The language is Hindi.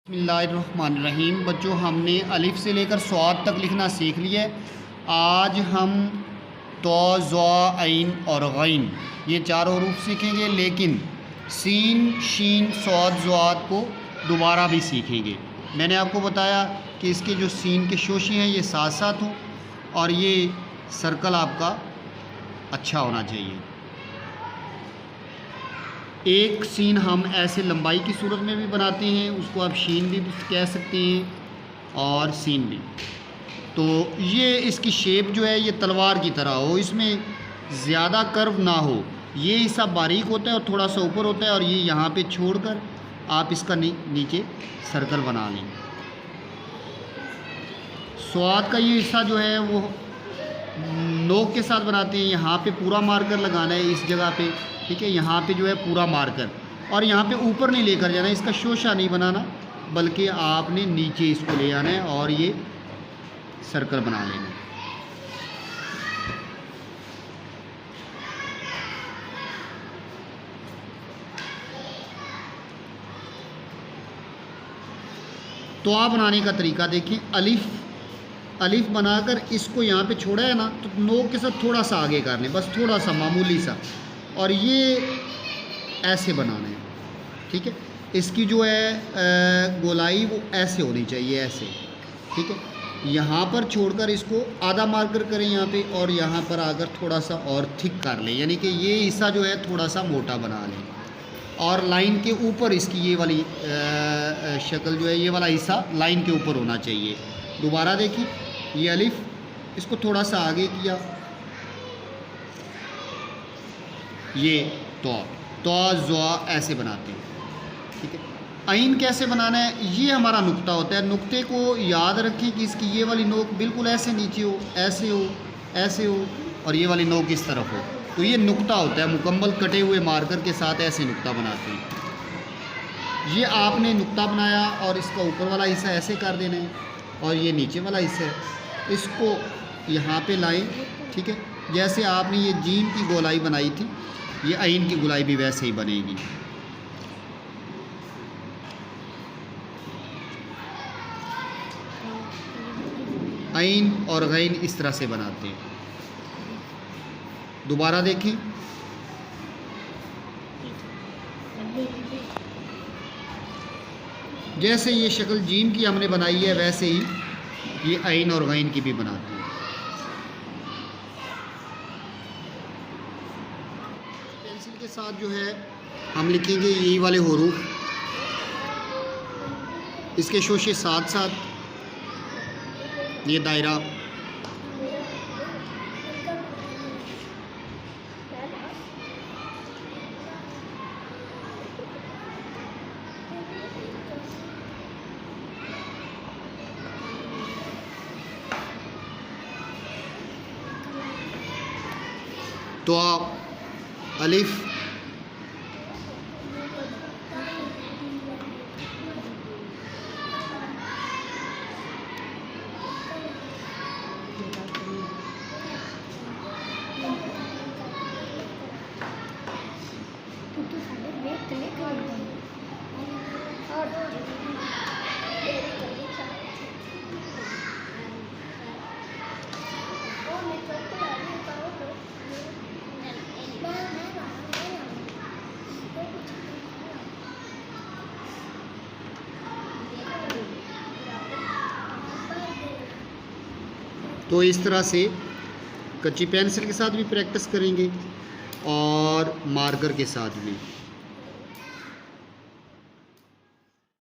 बिस्मिल्लाहिर्रहमानिर्रहीम। बच्चों, हमने अलिफ से लेकर स्वाद तक लिखना सीख लिया है। आज हम तो, ज़ा, ऐन और गैन ये चार हरूफ सीखेंगे, लेकिन सीन, शीन, स्वाद, ज़ाद को दोबारा भी सीखेंगे। मैंने आपको बताया कि इसके जो सीन के शोशे हैं ये साथ साथ हों और ये सर्कल आपका अच्छा होना चाहिए। एक सीन हम ऐसे लंबाई की सूरत में भी बनाते हैं, उसको आप शीन भी कह सकते हैं और सीन भी। तो ये इसकी शेप जो है ये तलवार की तरह हो, इसमें ज़्यादा कर्व ना हो। ये हिस्सा बारीक होता है और थोड़ा सा ऊपर होता है, और ये यहाँ पे छोड़कर आप इसका नीचे सर्कल बना लें। स्वाद का ये हिस्सा जो है वो नोक के साथ बनाते हैं। यहाँ पे पूरा मार्कर लगाना है इस जगह पे, ठीक है। यहाँ पे जो है पूरा मार्कर, और यहाँ पे ऊपर नहीं लेकर जाना है, इसका शोशा नहीं बनाना, बल्कि आपने नीचे इसको ले आना है और ये सर्कल बना लेना है। तो आप बनाने का तरीका देखें। अलिफ बनाकर इसको यहाँ पे छोड़ा है ना, तो नोक के साथ थोड़ा सा आगे कर लें, बस थोड़ा सा, मामूली सा, और ये ऐसे बनाना है, ठीक है। इसकी जो है गोलाई वो ऐसे होनी चाहिए, ऐसे, ठीक है। यहाँ पर छोड़कर इसको आधा मार्कर करें यहाँ पे, और यहाँ पर आकर थोड़ा सा और थिक कर लें, यानी कि ये हिस्सा जो है थोड़ा सा मोटा बना लें, और लाइन के ऊपर इसकी ये वाली शक्ल जो है, ये वाला हिस्सा लाइन के ऊपर होना चाहिए। दोबारा देखिए, ये अलिफ, इसको थोड़ा सा आगे किया, ये तो ज़ा ऐसे बनाते हैं, ठीक है। ऐन कैसे बनाना है, ये हमारा नुक्ता होता है। नुक्ते को याद रखें कि इसकी ये वाली नोक बिल्कुल ऐसे नीचे हो, ऐसे हो, ऐसे हो, और ये वाली नोक इस तरफ हो, तो ये नुक्ता होता है। मुकम्मल कटे हुए मार्कर के साथ ऐसे नुक्ता बनाते हैं। ये आपने नुक्ता बनाया और इसका ऊपर वाला हिस्सा ऐसे कर देना है, और ये नीचे वाला हिस्सा है इसको यहाँ पे लाएं, ठीक है। जैसे आपने ये जीम की गोलाई बनाई थी, ये ऐन की गोलाई भी वैसे ही बनेगी। ऐन और गैन इस तरह से बनाते हैं। दोबारा देखें, जैसे ये शक्ल जीम की हमने बनाई है, वैसे ही ये ऐन और गैन की भी बनाते हैं। पेंसिल के साथ जो है हम लिखेंगे यही वाले हरूफ, इसके शोशे साथ साथ, ये दायरा, तो अलिफ, तो इस तरह से कच्ची पेंसिल के साथ भी प्रैक्टिस करेंगे और मार्कर के साथ भी।